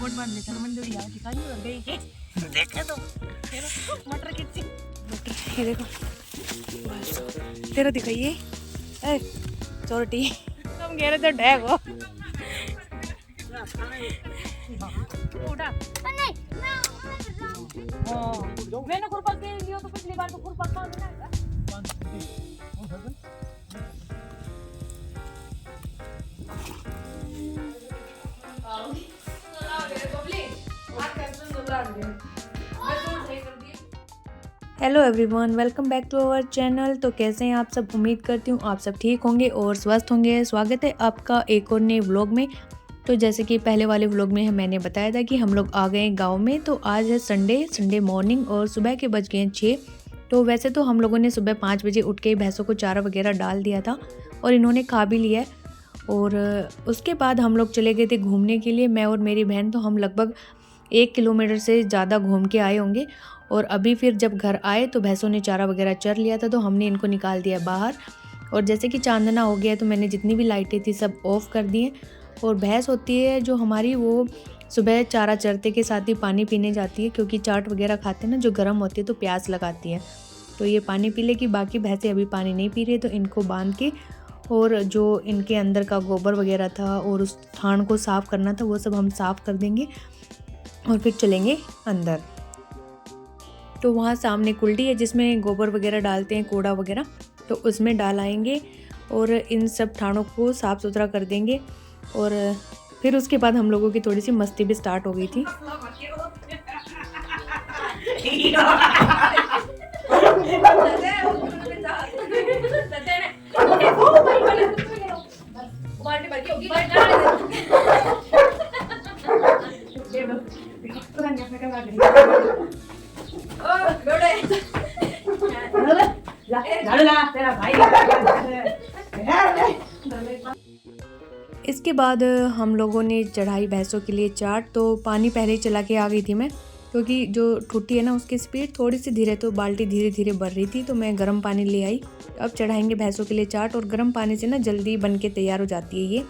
Coat बांध लेता ना मंदिर यार दिखाई नहीं गई के देखे तो मटर कितनी मटर ये देखो बस तेरा दिखाइए ए चोरटी तुम कह रहे थे डैग हो उड़ा नहीं मैंने खुरपा के लियो तो पिछली बार तो खुरपा कौन बनाएगा hello everyone, welcome back to our channel. तो कैसे हैं आप सब? उम्मीद करती हूँ आप सब ठीक होंगे और स्वस्थ होंगे। स्वागत है आपका एक और नए व्लॉग में। तो जैसे कि पहले वाले व्लॉग में मैंने बताया था कि हम लोग आ गए गांव में। तो आज है संडे मॉर्निंग और सुबह के बज गए हैं 6। तो वैसे तो हम लोगों ने सुबह 5 बजे उठ के भैंसों को चारा वगैरह डाल दिया था और इन्होंने खा भी लिया है। और उसके बाद हम लोग चले गए थे घूमने के लिए, मैं और मेरी बहन। तो हम लगभग 1 किलोमीटर से ज़्यादा घूम के आए होंगे। और अभी फिर जब घर आए तो भैंसों ने चारा वगैरह चर लिया था, तो हमने इनको निकाल दिया बाहर। और जैसे कि चांदना हो गया तो मैंने जितनी भी लाइटें थी सब ऑफ़ कर दी हैं। और भैंस होती है जो हमारी, वो सुबह चारा चरते के साथ ही पानी पीने जाती है, क्योंकि चाट वगैरह खाते हैं ना जो गर्म होती है तो प्यास लगाती है। तो ये पानी पी लेगी। बाकी भैंसें अभी पानी नहीं पी रही, तो इनको बांध के और जो इनके अंदर का गोबर वगैरह था और उस थान को साफ़ करना था वो सब हम साफ़ कर देंगे और फिर चलेंगे अंदर। तो वहाँ सामने कुल्डी है जिसमें गोबर वगैरह डालते हैं, कूड़ा वगैरह, तो उसमें डालाएंगे और इन सब थानों को साफ़ सुथरा कर देंगे। और फिर उसके बाद हम लोगों की थोड़ी सी मस्ती भी स्टार्ट हो गई थी। इसके बाद हम लोगों ने चढ़ाई भैंसों के लिए चाट। तो पानी पहले ही चला के आ गई थी मैं, क्योंकि जो ठुट्टी है ना उसकी स्पीड थोड़ी सी धीरे, तो बाल्टी धीरे धीरे बढ़ रही थी। तो मैं गर्म पानी ले आई। अब चढ़ाएंगे भैंसों के लिए चाट, और गर्म पानी से ना जल्दी बन के तैयार हो जाती है ये।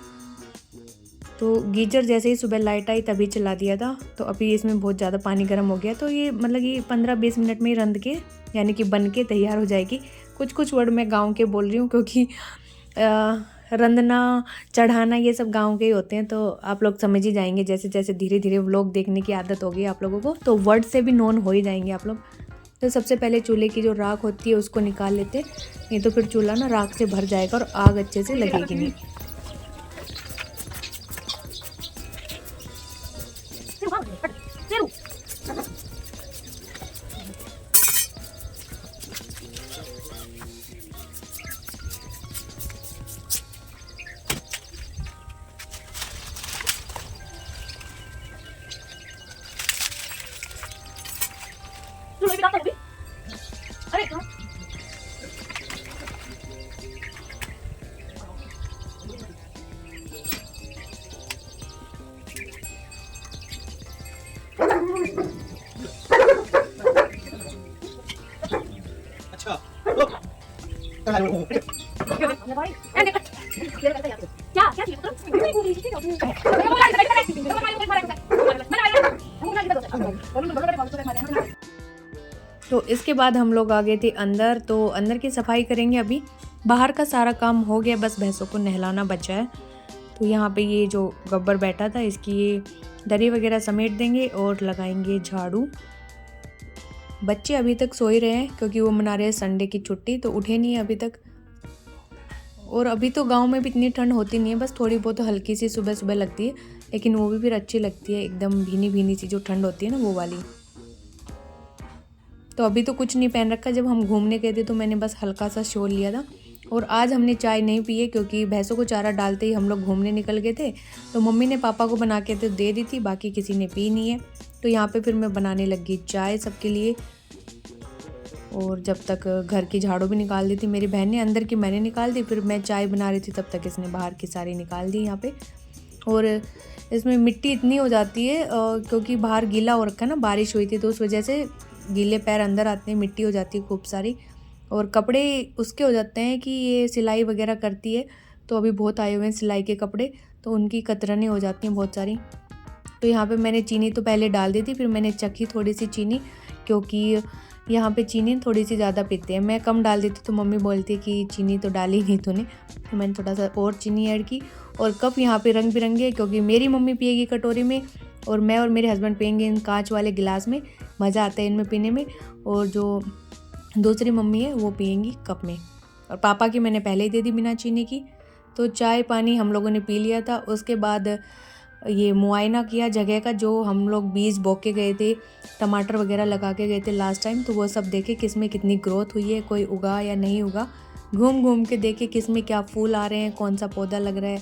तो गीजर जैसे ही सुबह लाइट आई तभी चला दिया था। तो अभी इसमें बहुत ज़्यादा पानी गर्म हो गया, तो ये मतलब कि 15-20 मिनट में ही रंध के यानी कि बन के तैयार हो जाएगी। कुछ वर्ड मैं गाँव के बोल रही हूँ, क्योंकि रंधना चढ़ाना ये सब गांव के ही होते हैं। तो आप लोग समझ ही जाएंगे जैसे जैसे धीरे धीरे व्लॉग देखने की आदत होगी आप लोगों को, तो वर्ड से भी नोन हो ही जाएंगे आप लोग। तो सबसे पहले चूल्हे की जो राख होती है उसको निकाल लेते हैं, नहीं तो फिर चूल्हा ना राख से भर जाएगा और आग अच्छे से लगेगी नहीं। तो इसके बाद हम लोग आ गए थे अंदर। तो अंदर की सफाई करेंगे अभी। बाहर का सारा काम हो गया, बस भैंसों को नहलाना बचा है। तो यहाँ पे ये जो गब्बर बैठा था इसकी ये दरी वगैरह समेट देंगे और लगाएंगे झाड़ू। बच्चे अभी तक सो ही रहे हैं, क्योंकि वो मना रहे हैं संडे की छुट्टी, तो उठे नहीं है अभी तक। और अभी तो गांव में भी इतनी ठंड होती नहीं है, बस थोड़ी बहुत हल्की सी सुबह सुबह लगती है, लेकिन वो भी फिर अच्छी लगती है, एकदम भीनी भीनी सी जो ठंड होती है ना वो वाली। तो अभी तो कुछ नहीं पहन रखा। जब हम घूमने गए थे तो मैंने बस हल्का सा शॉल लिया था। और आज हमने चाय नहीं पी है, क्योंकि भैंसों को चारा डालते ही हम लोग घूमने निकल गए थे। तो मम्मी ने पापा को बना के तो दे दी थी, बाकी किसी ने पी नहीं है। तो यहाँ पे फिर मैं बनाने लगी चाय सबके लिए। और जब तक घर की झाड़ू भी निकाल दी थी मेरी बहन ने, अंदर की मैंने निकाल दी। फिर मैं चाय बना रही थी तब तक इसने बाहर की सारी निकाल दी यहाँ पे। और इसमें मिट्टी इतनी हो जाती है क्योंकि बाहर गीला हो रखा है ना, बारिश हुई थी तो उस वजह से गीले पैर अंदर आते हैं, मिट्टी हो जाती है खूब सारी। और कपड़े उसके हो जाते हैं कि ये सिलाई वगैरह करती है, तो अभी बहुत आए हुए हैं सिलाई के कपड़े, तो उनकी कतरनें हो जाती हैं बहुत सारी। तो यहाँ पे मैंने चीनी तो पहले डाल दी थी, फिर मैंने चखी थोड़ी सी चीनी, क्योंकि यहाँ पे चीनी थोड़ी सी ज़्यादा पीते हैं। मैं कम डाल देती तो मम्मी बोलती कि चीनी तो डाली नहीं तूने, तो मैंने थोड़ा सा और चीनी ऐड की। और कप यहाँ पे रंग बिरंगे, क्योंकि मेरी मम्मी पिएगी कटोरी में और मैं और मेरे हस्बैंड पियेंगे इन कांच वाले गिलास में। मज़ा आता है इनमें पीने में, और जो दूसरी मम्मी है वो पियेंगी कप में। और पापा की मैंने पहले ही दे दी बिना चीनी की। तो चाय पानी हम लोगों ने पी लिया था। उसके बाद ये मुआयना किया जगह का, जो हम लोग बीज बो के गए थे, टमाटर वगैरह लगा के गए थे लास्ट टाइम, तो वो सब देखे किस में कितनी ग्रोथ हुई है, कोई उगा या नहीं उगा। घूम घूम के देखे किस में क्या फूल आ रहे हैं, कौन सा पौधा लग रहा है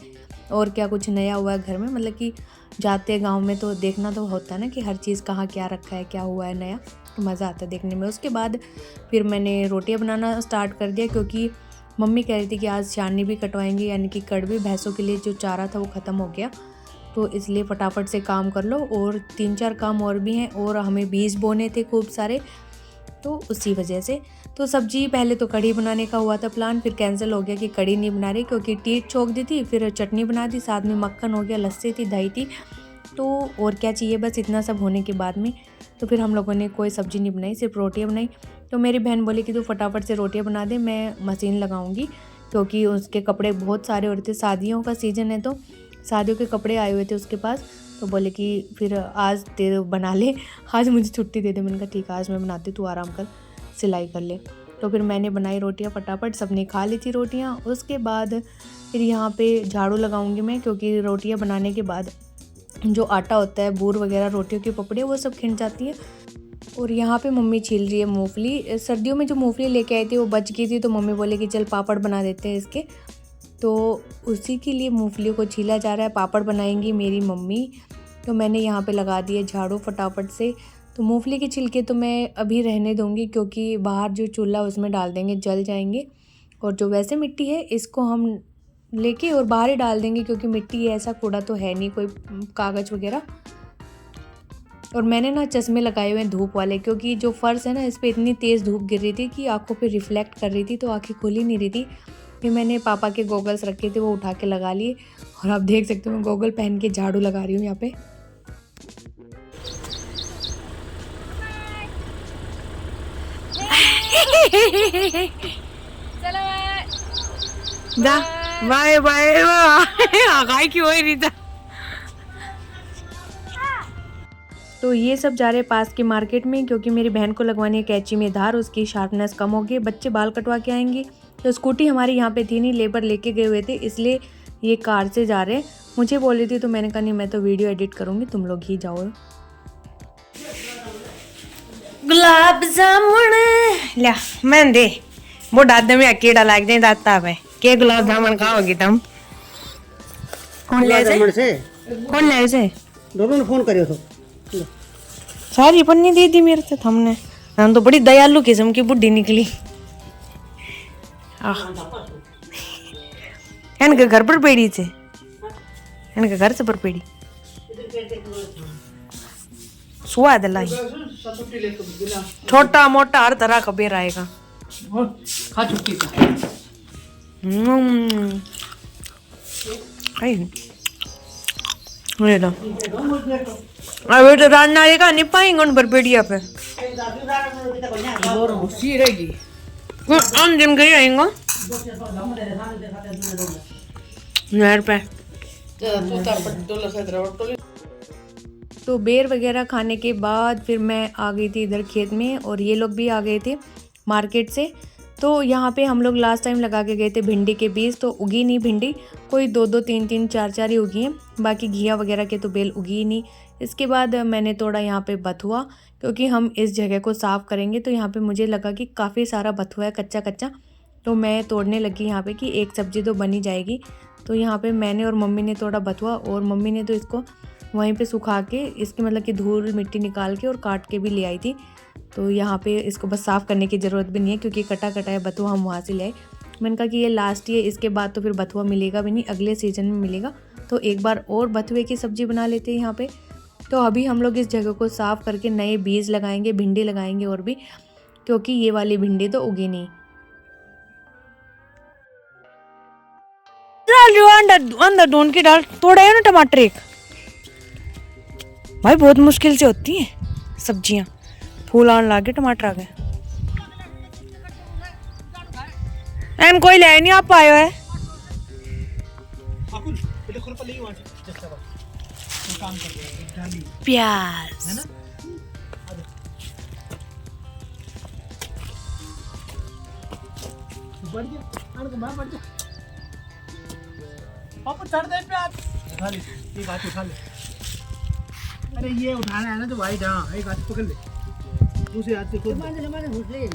और क्या कुछ नया हुआ है घर में। मतलब कि जाते गांव में तो देखना तो होता है ना कि हर चीज़ कहाँ क्या रखा है, क्या हुआ है नया, तो मज़ा आता है देखने में। उसके बाद फिर मैंने रोटियाँ बनाना स्टार्ट कर दिया, क्योंकि मम्मी कह रही थी कि आज छाननी भी कटवाएंगी, यानी कि कड़वी भैंसों के लिए जो चारा था वो ख़त्म हो गया, तो इसलिए फटाफट से काम कर लो। और 3-4 काम और भी हैं, और हमें बीज बोने थे खूब सारे, तो उसी वजह से। तो सब्जी पहले तो कढ़ी बनाने का हुआ था प्लान, फिर कैंसिल हो गया कि कढ़ी नहीं बना रही, क्योंकि टीट छोक दी थी। फिर चटनी बना दी, साथ में मक्खन हो गया, लस्सी थी, दही थी, तो और क्या चाहिए। बस इतना सब होने के बाद में तो फिर हम लोगों ने कोई सब्ज़ी नहीं बनाई, सिर्फ रोटियाँ बनाई। तो मेरी बहन बोली कि तू फटाफट से रोटियाँ बना दे, मैं मशीन लगाऊंगी, क्योंकि उसके कपड़े बहुत सारे हो रहे थे। शादियों का सीज़न है तो शादियों के कपड़े आए हुए थे उसके पास, तो बोले कि फिर आज तेरे बना ले, आज मुझे छुट्टी दे दे। मैंने कहा ठीक है, आज मैं बनाती, तू आराम कर, सिलाई कर ले। तो फिर मैंने बनाई रोटियां फटाफट, सबने खा ली थी रोटियां। उसके बाद फिर यहाँ पे झाड़ू लगाऊंगी मैं, क्योंकि रोटियां बनाने के बाद जो आटा होता है, बूर वगैरह, रोटियों की पपड़ियाँ, वो सब खिंच जाती है। और यहाँ पे मम्मी छील रही है मूंगफली। सर्दियों में जो मूंगफली लेके आई थी वो बच गई थी, तो मम्मी बोले कि चल पापड़ बना देते हैं इसके, तो उसी के लिए मूंगफलियों को छीला जा रहा है। पापड़ बनाएंगी मेरी मम्मी, तो मैंने यहाँ पे लगा दिए झाड़ू फटाफट से। तो मूंगफली के छिलके तो मैं अभी रहने दूँगी, क्योंकि बाहर जो चूल्हा उसमें डाल देंगे, जल जाएंगे। और जो वैसे मिट्टी है इसको हम लेके और बाहर ही डाल देंगे, क्योंकि मिट्टी है, ऐसा कूड़ा तो है नहीं कोई, कागज़ वगैरह। और मैंने ना चश्मे लगाए हुए हैं धूप वाले, क्योंकि जो फर्श है ना, इस पर इतनी तेज़ धूप गिर रही थी कि आंखों पे रिफ्लेक्ट कर रही थी, तो आंखें खुल ही नहीं रही थी। फिर मैंने पापा के गॉगल्स रखे थे, वो उठा के लगा लिए। और आप देख सकते हो मैं गॉगल पहन के झाड़ू लगा रही हूँ यहाँ पे। बाय बाय आगाई क्यों हो रही था। तो ये सब जा रहे हैं पास के मार्केट में, क्योंकि मेरी बहन को लगवानी है कैंची में धार, उसकी शार्पनेस कम हो गई। बच्चे बाल कटवा के आएंगे, तो स्कूटी हमारी यहाँ पे थी नहीं, लेबर लेके गए हुए थे, इसलिए ये कार से जा रहे हैं। मुझे बोल रही थी, तो मैंने कहा नहीं, मैं तो वीडियो एडिट करूँगी, तुम लोग ही जाओ। गुलाब जामुन लिया मैं दे, वो दाद में अकेला लाग जाए दाता में के गुलाब जामुन खाओगी तुम। कौन ले से? कौन ले से? दोनों ने फोन करियो तो सारी पन्नी दे दी मेरे से हमने। हम तो बड़ी दयालु किस्म की बुढ़ी निकली। इनके घर पर पेड़ी से, इनके घर से पर पेड़ी स्वाद लाई, छोटा मोटा हर तरह का बेर आएगा। खा चुकी अबे तो रान्ना का नहीं पाएंगे उन पर पेड़िया पे रहेगी हम दिन गई आएंगे नहर पे। तो बेर वगैरह खाने के बाद फिर मैं आ गई थी इधर खेत में, और ये लोग भी आ गए थे मार्केट से। तो यहाँ पे हम लोग लास्ट टाइम लगा के गए थे भिंडी के बीज, तो उगी नहीं भिंडी, कोई 2-2 3-3 4-4 ही उगी हैं, बाकी घिया वगैरह के तो बेल उगी ही नहीं। इसके बाद मैंने तोड़ा यहाँ पे बथुआ, क्योंकि हम इस जगह को साफ़ करेंगे, तो यहाँ पे मुझे लगा कि काफ़ी सारा बथुआ है कच्चा कच्चा, तो मैं तोड़ने लगी यहाँ पे कि एक सब्ज़ी तो बनी जाएगी। तो यहाँ पे मैंने और मम्मी ने तोड़ा बथुआ, और मम्मी ने तो इसको वहीं पे सुखा के, इसकी मतलब कि धूल मिट्टी निकाल के और काट के भी ले आई थी। तो यहाँ पे इसको बस साफ़ करने की ज़रूरत भी नहीं है, क्योंकि कटा कटाया बथुआ हम वहाँ से ले आए। मैंने कहा कि ये लास्ट ही है, इसके बाद तो फिर बथुआ मिलेगा भी नहीं, अगले सीज़न में मिलेगा। तो एक बार और बथुए की सब्ज़ी बना लेते हैं यहाँ पे। तो अभी हम लोग इस जगह को साफ़ करके नए बीज लगाएंगे, भिंडी लगाएंगे और भी, क्योंकि ये वाली भिंडी तो उगी नहीं। अंदर ढूंढ के डाल, तोड़ा है ना टमाटर एक, भाई बहुत मुश्किल से होती हैं सब्जियां। फूल आने लगे, टमाटर आ गए। एन कोई ले नहीं आप आयो है। प्याज पापा चढ़ दे प्याज। उठा ले, ये गाछ उठा ले। अरे ये उठाना है ना जो वाइट, हाँ एक हाथ से पकड़ ले, दूसरे हाथ से खुद ले।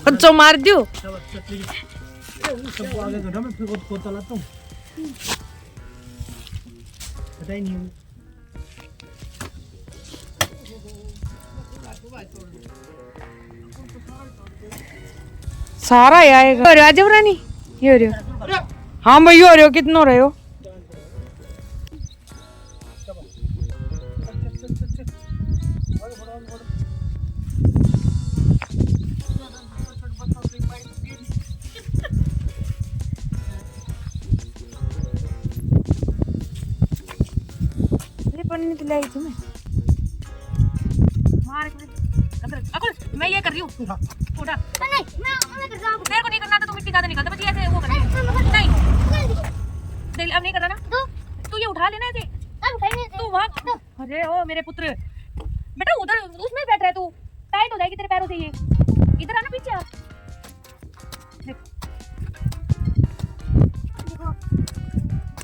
बच्चों मार दियो। सबको आगे करो, मैं फिर खुद चलाता हूँ। पता ही नहीं हूँ। सारा ये आएगा। अरे आजब रानी ये हो रही हो। हाँ भाई हो रहे हो, कितना हो रहे हो? नहीं तो लाई तुम्हें मार के अकुल मैं ये कर रही हूँ। उठा नहीं मैं कर रहा हूँ। मेरे को नहीं करना था, तुम इतनी ज्यादा निकलता बच्ची ऐसे वो करना नहीं दिल अब नहीं कर रहा ना। तू ये उठा लेना ऐसे तू वहाँ। अरे ओ मेरे पुत्र बेटा उधर उसमें बैठ रहा है तू, टाइट हो जाएगी तेरे पैरों से। ये इधर आना पीछे आ।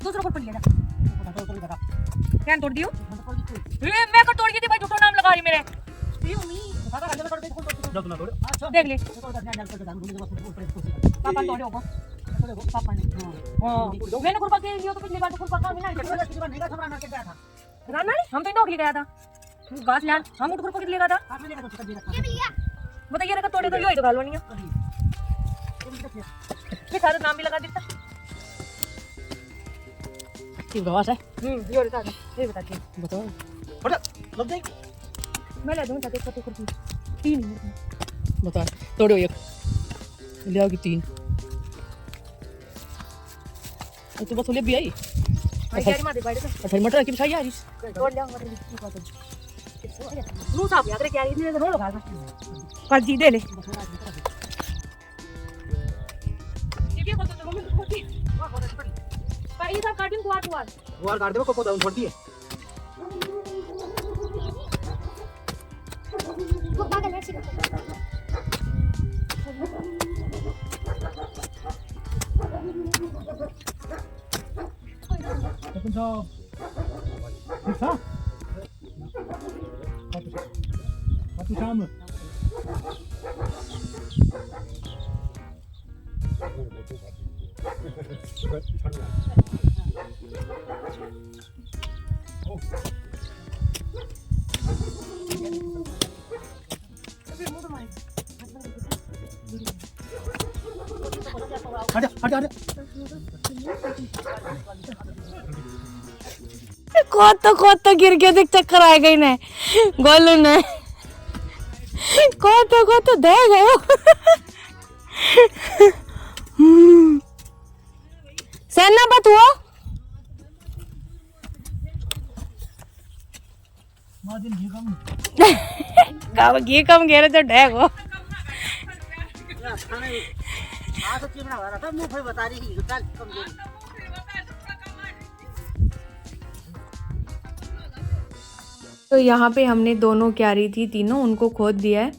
दूसरा को पड़ लिया क्या तोड़ दियो? मैं कर तोड़ थी भाई, झूठो नाम लगा रही मेरे। देख ले पापा तोड़े होगा पापा ने। मैंने खुरपा के लिया तो पिछली बार तो खुरपा का बिना राना हम तो दौड़ के गया था घास लान, हम उठ खुरपा के लिए गया था। बताइए रखा तोड़े तो यो ही तो गालवानी है। ये सारा नाम भी लगा देता है। ये और साथ ये बताती बताओ बड़ा लग जाएगी। मैं ले दूंगा एक पत्ते खुरपी 3 बता तोड़ो एक ले आओ कि 3 और तू बस ले भी आई। अच्छा मटर की बिछाई यार तोड़ ले मटर नु साहब याद रे क्या इतने रोल लगा कर जी दे ले। ये भी बोलते तो मम्मी को छोटी पर ये सब काटिंग गुआर काट दे को पौधा छोड़ दिए। वो पागल है सिर्फ अपन साहब ठीक था खातू शाम हट কত गिर गया देख चक्कर आ गई ने गोलू ने কত दे गए सेना बात हुआ गाव घी कम घेरे तो ढेगो बता रही तो यहाँ पे हमने दोनों क्यारी थी तीनों उनको खोद दिया है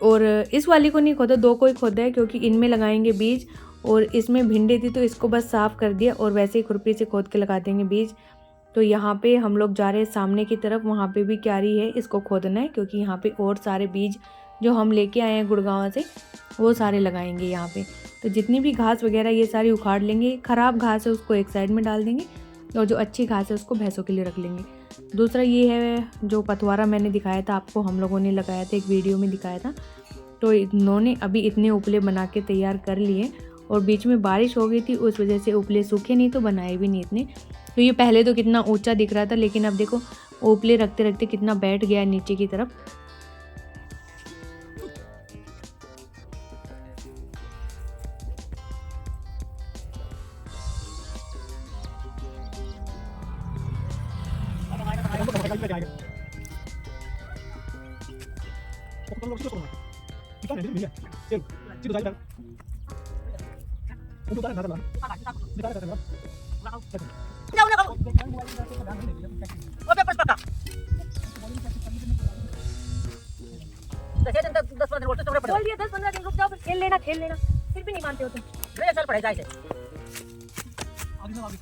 और इस वाली को नहीं खोदा, 2 को ही खोदा है क्योंकि इनमें लगाएंगे बीज और इसमें भिंडी थी तो इसको बस साफ़ कर दिया और वैसे ही खुरपी से खोद के लगा देंगे बीज। तो यहाँ पे हम लोग जा रहे हैं सामने की तरफ, वहाँ पे भी क्यारी है, इसको खोदना है क्योंकि यहाँ पे और सारे बीज जो हम लेके आए हैं गुड़गांव से वो सारे लगाएंगे यहाँ पे। तो जितनी भी घास वगैरह ये सारी उखाड़ लेंगे, ख़राब घास है उसको एक साइड में डाल देंगे और जो अच्छी घास है उसको भैंसों के लिए रख लेंगे। दूसरा ये है जो पतवारा मैंने दिखाया था आपको, हम लोगों ने लगाया था, एक वीडियो में दिखाया था। तो इन्होंने अभी इतने उपले बना के तैयार कर लिए और बीच में बारिश हो गई थी उस वजह से उपले सूखे नहीं तो बनाए भी नहीं इतने। तो ये पहले तो कितना ऊंचा दिख रहा था लेकिन अब देखो उपले रखते रखते कितना बैठ गया नीचे की तरफ। आएगा तो लोग इसको इतना नहीं मिल चल चलो जाइए वो तो ना निकाल कर जाओ ना करो वो पेपर पक्का 10-15 दिन बोलते तो बोल दिया 10-15 दिन रुक जाओ, फिर खेल लेना फिर भी नहीं मानते हो तुम। मेरे चल पड़े जाए से आगे ना आगे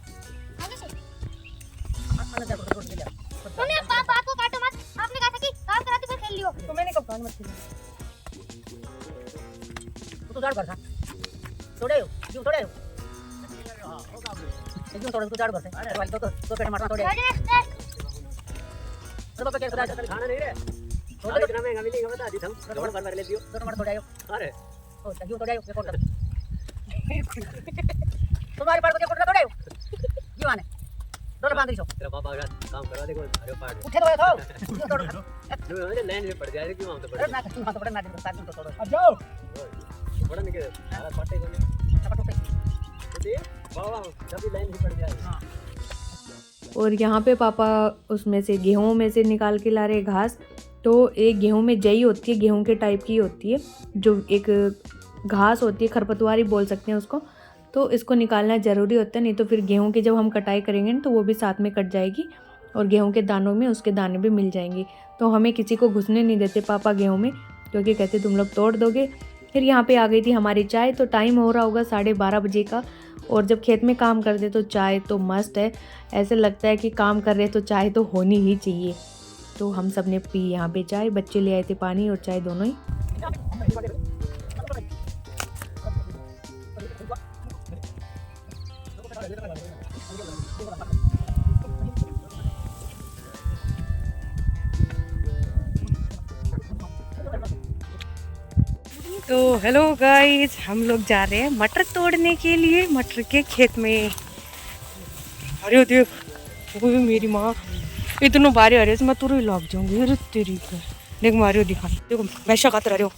मम्मी आप बात को काटो मत। आपने कहा था कि काम कराते हुए खेल लियो। तो मैंने कब कहा मत खेलना। तू झाड़ कर था तोड़े क्यों तोड़े क्यों तोड़े तू झाड़ कर से अरे वाली तो पेट मारना तोड़े तो पापा क्या खाना नहीं रे तो कितना महंगा मिलेगा बता दी हम तो बार ले दियो तो मार तोड़े अरे ओ क्यों तोड़े ये कौन कर तुम्हारी बार को क्या तोड़े क्यों आने डोर बांध दीसो तेरा पापा का काम करवा दे अरे पाड़ उठे तो क्यों तोड़ मुझे लाइन में पड़ जाए क्यों हम तो पड़ अरे ना तू हाथ पकड़ ना दे साथ में तो तोड़ो अब जाओ पड़ा नहीं के सारा फटे कोने चपट उठे तो बाबा जब लाइन में पड़ जाए हां और यहाँ पे पापा उसमें से गेहूं में से निकाल के ला रहे घास। तो एक गेहूं में जई होती है, गेहूं के टाइप की होती है, जो एक घास होती है, खरपतवार ही बोल सकते हैं उसको। तो इसको निकालना ज़रूरी होता है, नहीं तो फिर गेहूं की जब हम कटाई करेंगे ना तो वो भी साथ में कट जाएगी और गेहूं के दानों में उसके दाने भी मिल जाएंगे। तो हमें किसी को घुसने नहीं देते पापा गेहूं में, क्योंकि कहते तुम लोग तोड़ दोगे। फिर यहाँ पे आ गई थी हमारी चाय। तो टाइम हो रहा होगा 12:30 बजे का, और जब खेत में काम करते तो चाय तो मस्त है। ऐसे लगता है कि काम कर रहे तो चाय तो होनी ही चाहिए। तो हम सब ने पी यहाँ पे चाय। बच्चे ले आए थे पानी और चाय दोनों ही। तो हेलो गाइस, हम लोग जा रहे हैं मटर तोड़ने के लिए, मटर के खेत में। अरे देख, वो मेरी माँ इतना बारे आ रहे मैं तुरंत ही लग जाऊंगी। अरे तेरी का देख मारियो दिखा, देखो वैसा खाते रहे हो।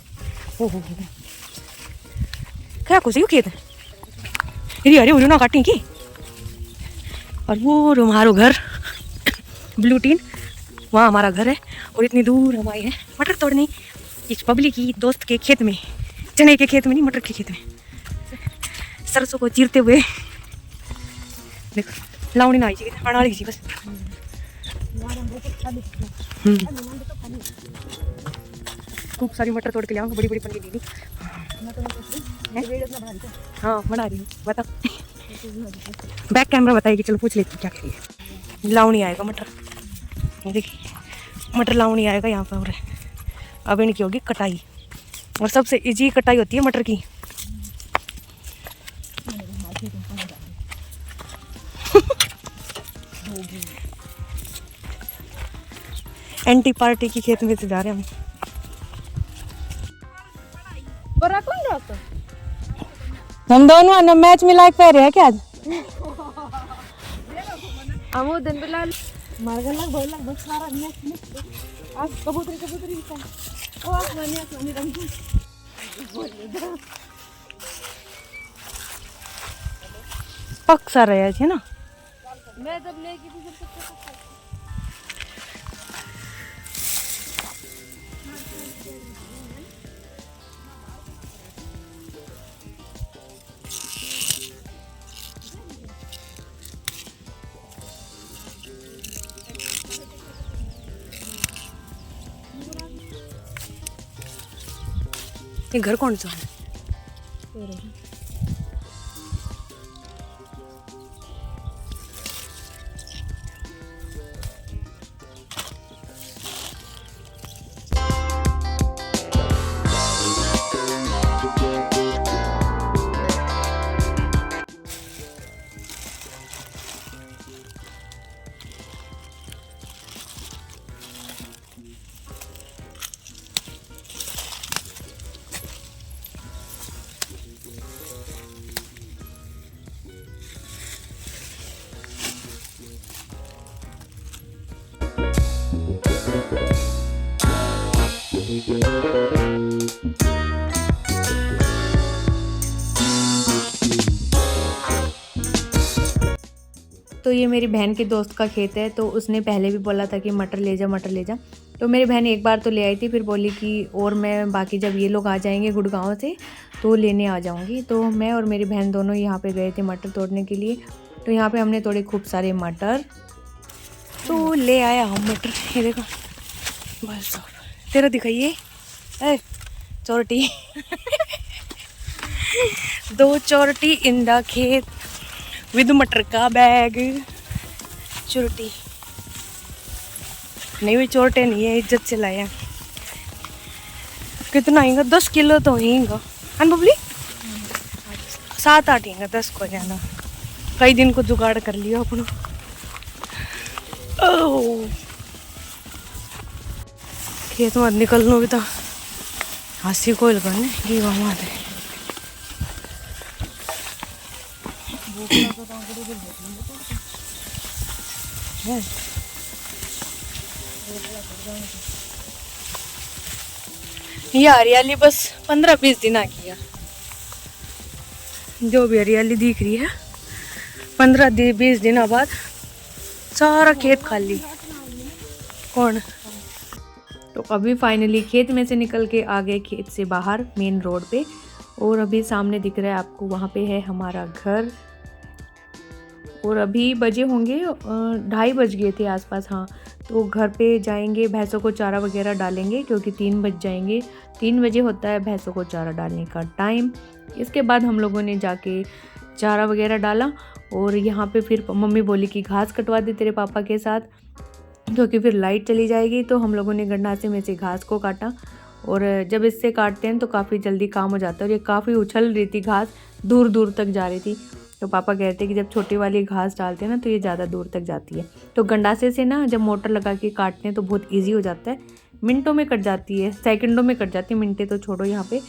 क्या कुछ खेत अरे अरे वो ना काटी की। और वो हमारो घर ब्लू टीन, वहाँ हमारा घर है। और इतनी दूर हम आए हैं मटर तोड़ने इस पब्लिक की दोस्त के खेत में, चने के खेत में नहीं, मटर के खेत में। सरसों को चीरते हुए देखो लावणी ना आई थी, अड़ा ली थी बस। खूब सारी मटर तोड़ के लाऊंगा, बड़ी बड़ी पन्नी दीदी। हाँ बना रही हूँ, बता बैक कैमरा बताएगी। चलो पूछ लेती क्या कह रही है। लावणी आएगा मटर, देखिए मटर लावणी आएगा यहाँ पर। और अब इनकी होगी कटाई, और सबसे इजी कटाई होती है मटर की। एंटी पार्टी की खेत में से जा रहे हैं हम। हम दोनों ना मैच में लायक पहरे हैं क्या आज? हम दिन बिलाल मारगन लग बोल लग बस सारा मैच आज कबूतरी का ओ आसमानी रंग पक सा रहा है ना। मैं जब लेके भी ये घर कौन सा है? तो ये मेरी बहन के दोस्त का खेत है, तो उसने पहले भी बोला था कि मटर ले जा मटर ले जा। तो मेरी बहन एक बार तो ले आई थी, फिर बोली कि और मैं बाकी जब ये लोग आ जाएंगे गुड़गांव से तो लेने आ जाऊंगी। तो मैं और मेरी बहन दोनों यहाँ पे गए थे मटर तोड़ने के लिए। तो यहाँ पे हमने तोड़े खूब सारे मटर, तो ले आया हम मटर। ये देखो बस तेरा दिखाइए चोरटी 2 चोरटी इन द खेत विद मटर का बैग। चोरटी नहीं, भी चोरटे नहीं है, इज्जत से लाया। कितना आएगा? 10 किलो तो होगा है बबली, 7-8 होगा, 10 को जाना। कई दिन को जुगाड़ कर लिया अपना। खेत में निकलना भी था, हंसी को लगाने की वहाँ थे। ये हरियाली बस 15-20 दिन आ गया, जो भी हरियाली दिख रही है 15-20 दिनों बाद सारा खेत खाली। कौन? तो अभी फाइनली खेत में से निकल के आ गए खेत से बाहर मेन रोड पे, और अभी सामने दिख रहा है आपको, वहाँ पे है हमारा घर। और अभी बजे होंगे 2:30 बज गए थे आसपास। हाँ, तो घर पे जाएंगे, भैंसों को चारा वगैरह डालेंगे क्योंकि 3 बज जाएंगे। 3 बजे होता है भैंसों को चारा डालने का टाइम। इसके बाद हम लोगों ने जाके चारा वगैरह डाला, और यहाँ पे फिर मम्मी बोली कि घास कटवा दे तेरे पापा के साथ, क्योंकि फिर लाइट चली जाएगी। तो हम लोगों ने गंडासे में से घास को काटा, और जब इससे काटते हैं तो काफ़ी जल्दी काम हो जाता है। और ये काफ़ी उछल रही थी घास, दूर दूर तक जा रही थी। तो पापा कहते हैं कि जब छोटी वाली घास डालते हैं ना तो ये ज़्यादा दूर तक जाती है। तो गंडासे से ना जब मोटर लगा के काटते हैं तो बहुत ईजी हो जाता है, मिनटों में कट जाती है, सेकंडों में कट जाती है, मिनटें तो छोड़ो यहाँ पे।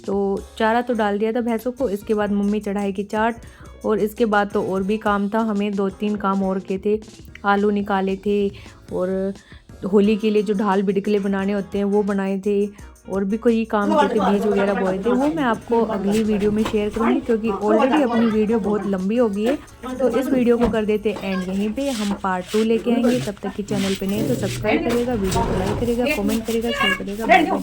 तो चारा तो डाल दिया था भैंसों को। इसके बाद मम्मी चढ़ाएगी चाट, और इसके बाद तो और भी काम था, हमें 2-3 काम और किए थे। आलू निकाले थे, और होली के लिए जो ढाल बिडकले बनाने होते हैं वो बनाए थे, और भी कोई काम किए थे, बीज वगैरह बोए थे। वो मैं आपको अगली वीडियो में शेयर करूँगी, क्योंकि ऑलरेडी अपनी वीडियो बहुत लंबी हो गई है। तो इस वीडियो को कर देते एंड यहीं पे, हम पार्ट 2 लेके आएंगे। तब तक कि चैनल पे नहीं तो सब्सक्राइब करेगा, वीडियो को लाइक करेगा, कमेंट करेगा, शेयर करेगा।